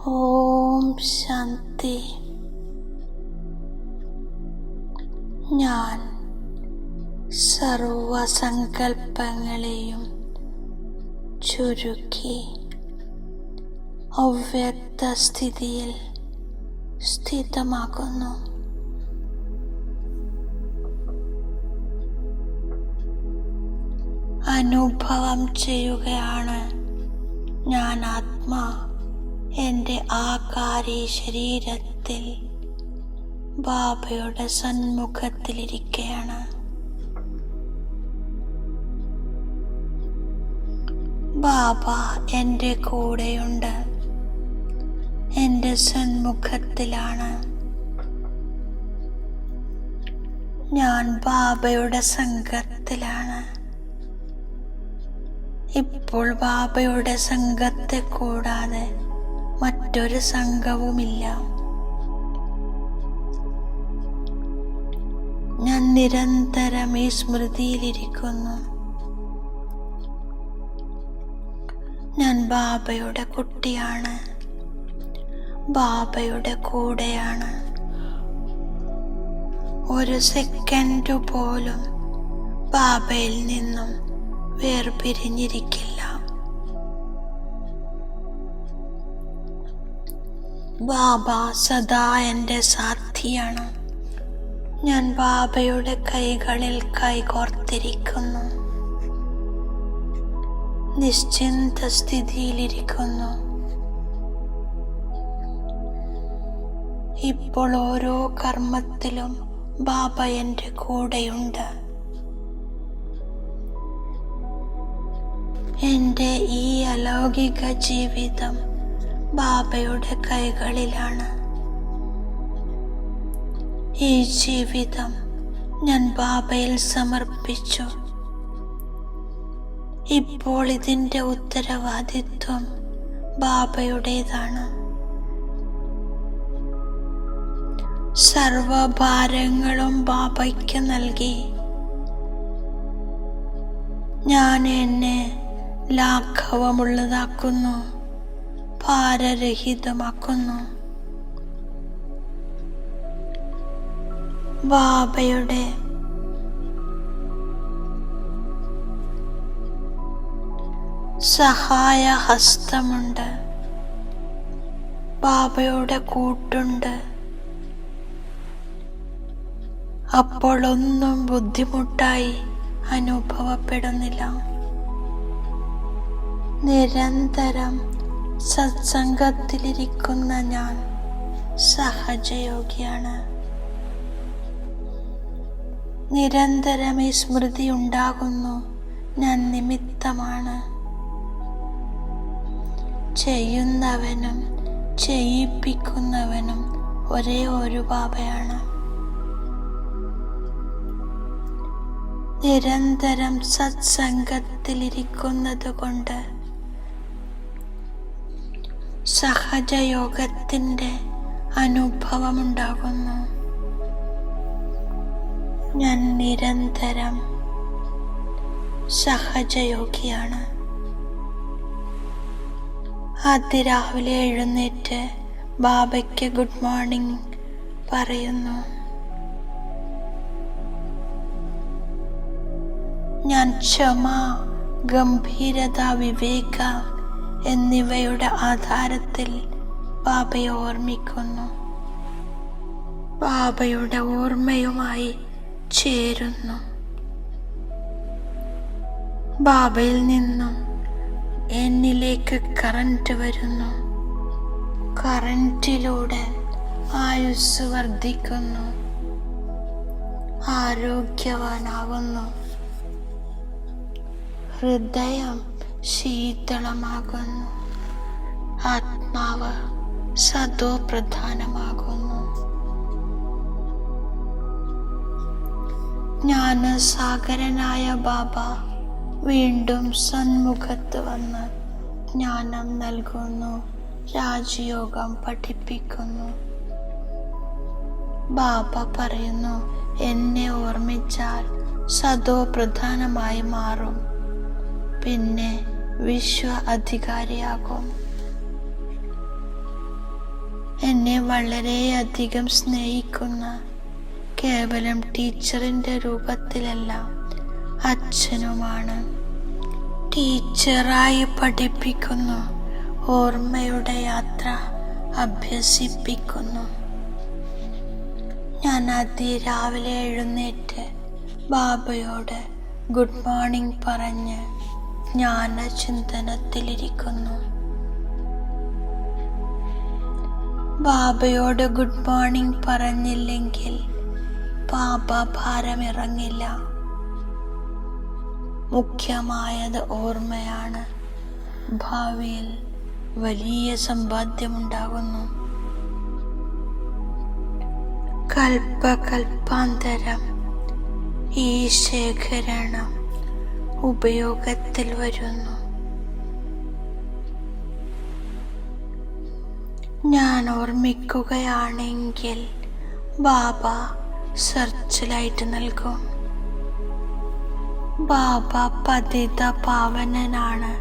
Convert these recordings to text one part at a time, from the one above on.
ഓം ശാന്തി. ഞാൻ സർവസങ്കൽപ്പങ്ങളെയും ചുരുക്കി അവ്യക്ത സ്ഥിതിയിൽ സ്ഥിതമാക്കുന്നു. അനുഭവം ചെയ്യുകയാണ് ഞാൻ ആത്മാ എൻ്റെ ആകാരി ശരീരത്തിൽ ബാബയുടെ സന്മുഖത്തിലിരിക്കുകയാണ്. ബാബ എൻ്റെ കൂടെയുണ്ട്, എൻ്റെ സന്മുഖത്തിലാണ്. ഞാൻ ബാബയുടെ സംഘത്തിലാണ്. ഇപ്പോൾ ബാബയുടെ സംഘത്തെ കൂടാതെ മറ്റൊരു സംഘവുമില്ല. ഞാൻ നിരന്തരം ഈ സ്മൃതിയിലിരിക്കുന്നു. ഞാൻ ബാബയുടെ കുട്ടിയാണ്, ബാബയുടെ കൂടെയാണ്. ഒരു സെക്കൻഡ് പോലും ബാബയിൽ നിന്നും വേർപിരിഞ്ഞിരിക്കില്ല. ബാബ സദാ എൻ്റെ സാഥിയാണ്. ഞാൻ ബാബയുടെ കൈകളിൽ കൈകോർത്തിരിക്കുന്നു, നിശ്ചിന്ത സ്ഥിതിയിലിരിക്കുന്നു. ഇപ്പോൾ ഓരോ കർമ്മത്തിലും ബാബ എൻ്റെ കൂടെയുണ്ട്. എൻ്റെ ഈ അലൗകിക ജീവിതം ബാബയുടെ കൈകളിലാണ്. ഈ ജീവിതം ഞാൻ ബാബയിൽ സമർപ്പിച്ചു. ഇപ്പോൾ ഇതിൻ്റെ ഉത്തരവാദിത്വം ബാബയുടേതാണ്. സർവഭാരങ്ങളും ബാബയ്ക്ക് നൽകി ഞാൻ എന്നെ ലാഘവമുള്ളതാക്കുന്നു, ഭാരരഹിതമാക്കുന്നു. ബാബയുടെ സഹായ ഹസ്തമുണ്ട്, ബാബയുടെ കൂട്ടുണ്ട്. അപ്പോൾ ഒന്നും ബുദ്ധിമുട്ടായി അനുഭവപ്പെടുന്നില്ല. നിരന്തരം സത്സംഗത്തിലിരിക്കുന്ന ഞാൻ സഹജയോഗിയാണ്. നിരന്തരം ഈ സ്മൃതി ഉണ്ടാകുന്നു, ഞാൻ നിമിത്തമാണ്. ചെയ്യുന്നവനും ചെയ്യിപ്പിക്കുന്നവനും ഒരേ ഒരു ബാബയാണ്. നിരന്തരം സത്സംഗത്തിലിരിക്കുന്നത് കൊണ്ട് സഹജയോഗത്തിൻ്റെ അനുഭവമുണ്ടാകുന്നു. ഞാൻ നിരന്തരം സഹജയോഗിയാണ്. അതിരാവിലെ എഴുന്നേറ്റ് ബാബയ്ക്ക് ഗുഡ് മോർണിംഗ് പറയുന്നു. ഞാൻ ക്ഷമ, ഗംഭീരത, വിവേക എന്നിവയുടെ ആധാരത്തിൽ ബാബയെ ഓർമ്മിക്കുന്നു. ബാബയുടെ ഓർമ്മയുമായി ചേരുന്നു. ബാബയിൽ നിന്നും എന്നിലേക്ക് കറന്റ് വരുന്നു. കറന്റിലൂടെ ആയുസ് വർദ്ധിക്കുന്നു, ആരോഗ്യവാനാകുന്നു. ഹൃദയം ശീതളമാകുന്നു, ആത്മാവ് സദോ പ്രധാനമാകുന്നു. ജ്ഞാനസാഗരനായ ബാബ വീണ്ടും സന്മുഖത്ത് വന്ന് ജ്ഞാനം നൽകുന്നു, രാജയോഗം പഠിപ്പിക്കുന്നു. ബാബ പറയുന്നു, എന്നെ ഓർമ്മിച്ചാൽ സദോ പ്രധാനമായി മാറും, പിന്നെ വിശ്വ അധികാരിയാകും. എന്നെ വളരെയധികം സ്നേഹിക്കുന്ന, കേവലം ടീച്ചറിൻ്റെ രൂപത്തിലല്ല, അച്ഛനുമാണ്. ടീച്ചറായി പഠിപ്പിക്കുന്നു, ഓർമ്മയുടെ യാത്ര അഭ്യസിപ്പിക്കുന്നു. ഞാൻ അതിരാവിലെ എഴുന്നേറ്റ് ബാബയോട് ഗുഡ് മോർണിംഗ് പറഞ്ഞ് ജ്ഞാനചിന്തനത്തിലിരിക്കുന്നു. ബാബയോട് ഗുഡ് മോർണിംഗ് പറഞ്ഞില്ലെങ്കിൽ ബാബ ഭാരമിറങ്ങില്ല. മുഖ്യമായത് ഓർമ്മയാണ്. ഭാവിയിൽ വലിയ സമ്പാദ്യമുണ്ടാകുന്നു. കൽപ്പകൽപ്പാന്തരം ഈ ശേഖരണം ഉപയോഗത്തിൽ വരുന്നു. ഞാൻ ഓർമ്മിക്കുകയാണെങ്കിൽ ബാബ സെർച്ച് ലൈറ്റ് നൽകും. ബാബ പതിത പാവനനാണ്,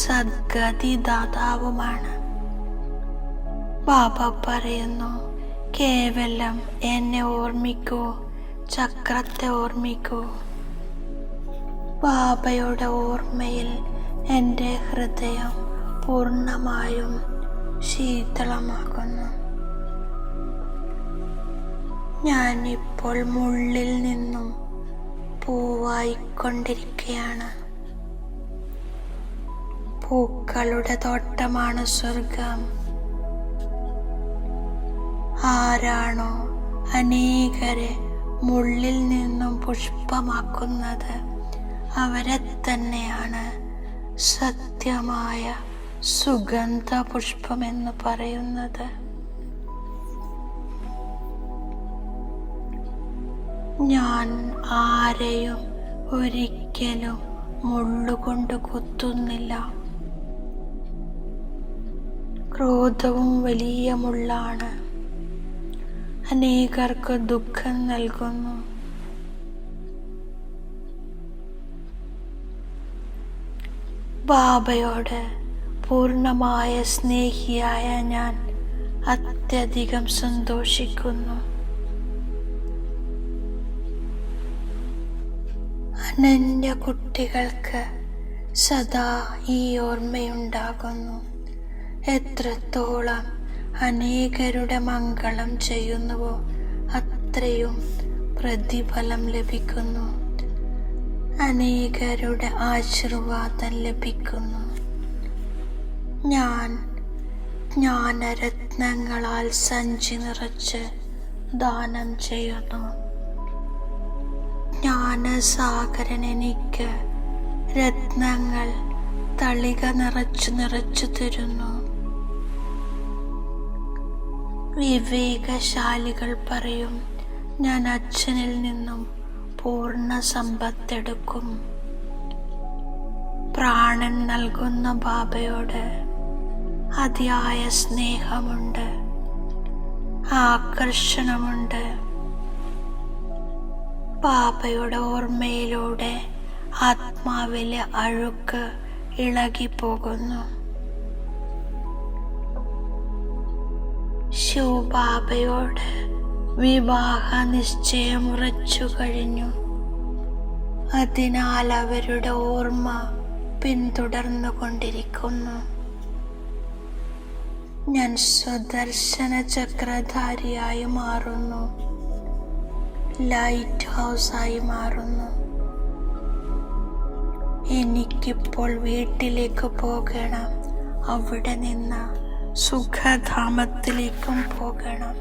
സദ്ഗതി ദാതാവുമാണ്. ബാബ പറയുന്നു, കേവലം എന്നെ ഓർമ്മിക്കൂ, ചക്രത്തെ ഓർമ്മിക്കൂ. ബാബയുടെ ഓർമ്മയിൽ എൻ്റെ ഹൃദയം പൂർണ്ണമായും ശീതളമാകുന്നു. ഞാനിപ്പോൾ മുള്ളിൽ നിന്നും പൂവായിക്കൊണ്ടിരിക്കുകയാണ്. പൂക്കളുടെ തോട്ടമാണ് സ്വർഗം. ആരാണോ അനേകരെ മുള്ളിൽ നിന്നും പുഷ്പമാക്കുന്നത്, അവരെ തന്നെയാണ് സത്യമായ സുഗന്ധ പുഷ്പമെന്ന് പറയുന്നത്. ഞാൻ ആരെയും ഒരിക്കലും മുള്ളുകൊണ്ട് കുത്തുന്നില്ല. ക്രോധവും വലിയ മുള്ളാണ്, അനേകർക്ക് ദുഃഖം നൽകുന്നു. ബാബയോട് പൂർണ്ണമായ സ്നേഹിയായ ഞാൻ അത്യധികം സന്തോഷിക്കുന്നു. അനന്യ കുട്ടികൾക്ക് സദാ ഈ ഓർമ്മയുണ്ടാകുന്നു. എത്രത്തോളം അനേകരുടെ മംഗളം ചെയ്യുന്നുവോ അത്രയും പ്രതിഫലം ലഭിക്കുന്നു, അനേകരുടെ ആശീർവാദം ലഭിക്കുന്നു. ഞാൻ ജ്ഞാനരത്നങ്ങളാൽ സഞ്ചി നിറച്ച് ദാനം ചെയ്യുന്നു. ജ്ഞാനസാഗരൻ എനിക്ക് രത്നങ്ങൾ തളിക നിറച്ചു തരുന്നു. വിവേകശാലികൾ പറയും, ഞാൻ അച്ഛനിൽ നിന്നും പൂർണ്ണ സമ്പത്തെടുക്കും. പ്രാണൻ നൽകുന്ന ബാബയോട് അതിയായ സ്നേഹമുണ്ട്, ആകർഷണമുണ്ട്. ബാബയുടെ ഓർമ്മയിലൂടെ ആത്മാവിലെ അഴുക്ക് ഇളകിപ്പോകുന്നു. ശിവബാബയോട് വിവാഹ നിശ്ചയം ഉറച്ചു കഴിഞ്ഞു. അതിനാൽ അവരുടെ ഓർമ്മ പിന്തുടർന്നു കൊണ്ടിരിക്കുന്നു. ഞാൻ സ്വദർശന ചക്രധാരിയായി മാറുന്നു, ലൈറ്റ് ഹൗസായി മാറുന്നു. എനിക്കിപ്പോൾ വീട്ടിലേക്ക് പോകണം, അവിടെ നിന്ന് സുഖധാമത്തിലേക്കും പോകണം.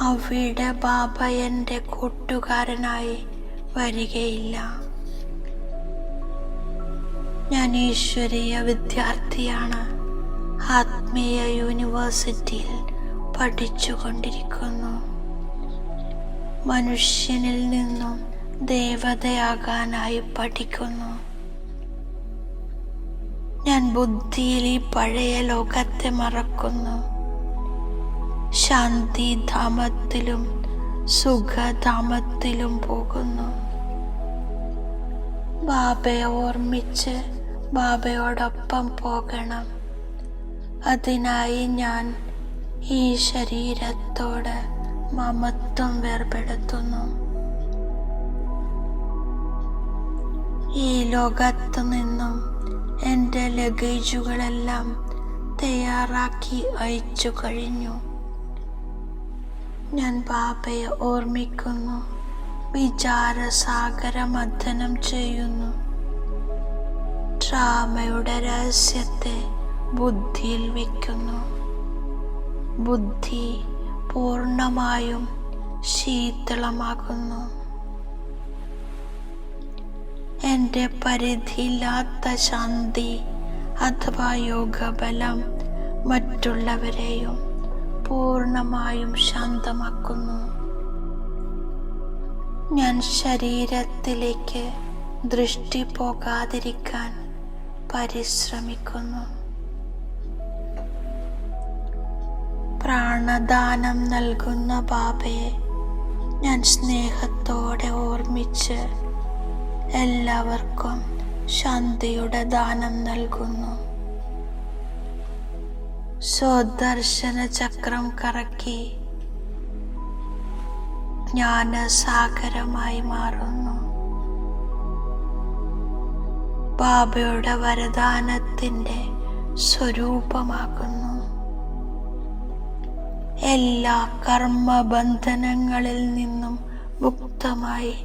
അവിടെ ബാബ എൻ്റെ കൂട്ടുകാരനായി വരികയില്ല. ഞാൻ ഈശ്വരീയ വിദ്യാർത്ഥിയാണ്, ആത്മീയ യൂണിവേഴ്സിറ്റിയിൽ പഠിച്ചുകൊണ്ടിരിക്കുന്നു. മനുഷ്യനിൽ നിന്നും ദേവതയാകാനായി പഠിക്കുന്നു. ഞാൻ ബുദ്ധിയിൽ ഈ പഴയ ലോകത്തെ മറക്കുന്നു. ശാന്തിധാമത്തിലും സുഖധാമത്തിലും പോകുന്നു. ബാബയെ ഓർമ്മിച്ച് ബാബയോടൊപ്പം പോകണം. അതിനായി ഞാൻ ഈ ശരീരത്തോട് മമത്വം വേർപെടുത്തുന്നു. ഈ ലോകത്തു നിന്നും എൻ്റെ ലഗേജുകളെല്ലാം തയ്യാറാക്കി അയച്ചു കഴിഞ്ഞു. ഞാൻ ബാബയെ ഓർമ്മിക്കുന്നു, വിചാരസാഗര മഥനം ചെയ്യുന്നു. ഡ്രാമയുടെ രഹസ്യത്തെ ബുദ്ധിയിൽ വയ്ക്കുന്നു. ബുദ്ധി പൂർണ്ണമായും ശീതളമാകുന്നു. എൻ്റെ പരിധിയില്ലാത്ത ശാന്തി അഥവാ യോഗബലം മറ്റുള്ളവരെയും പൂർണ്ണമായും ശാന്തമാക്കുന്നു. ഞാൻ ശരീരത്തിലേക്ക് ദൃഷ്ടി പോകാതിരിക്കാൻ പരിശ്രമിക്കുന്നു. പ്രാണദാനം നൽകുന്ന ബാബയെ ഞാൻ സ്നേഹത്തോടെ ഓർമ്മിച്ച് എല്ലാവർക്കും ശാന്തിയുടെ ദാനം നൽകുന്നു. സ്വദർശന ചക്രം കറക്കി ജ്ഞാനസാഗരമായി മാറുന്നു. ബാബയുടെ വരദാനത്തിൻ്റെ സ്വരൂപമാകുന്നു. എല്ലാ കർമ്മബന്ധനങ്ങളിൽ നിന്നും മുക്തമായി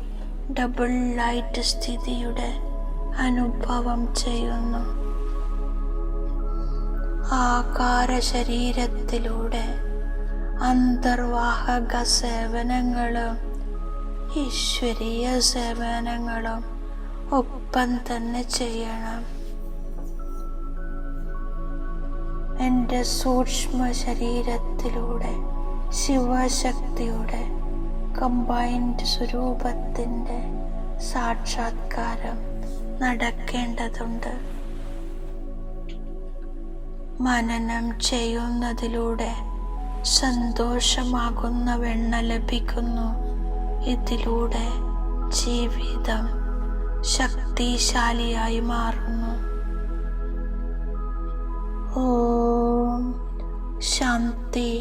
ഡബിൾ ലൈറ്റ് സ്ഥിതിയുടെ അനുഭവം ചെയ്യുന്നു. ആകാര ശരീരത്തിലൂടെ അന്തർവാഹക സേവനങ്ങളും ഈശ്വരീയ സേവനങ്ങളും ഒപ്പം തന്നെ ചെയ്യണം. എൻ്റെ സൂക്ഷ്മ ശരീരത്തിലൂടെ ശിവശക്തിയുടെ കമ്പൈൻഡ് സ്വരൂപത്തിൻ്റെ സാക്ഷാത്കാരം നടക്കേണ്ടതുണ്ട്. മനനം ചെയ്യുന്നതിലൂടെ സന്തോഷമാകുന്ന വെണ്ണ ലഭിക്കുന്നു. ഇതിലൂടെ ജീവിതം ശക്തിശാലിയായി മാറുന്നു. ഓം ശാന്തി.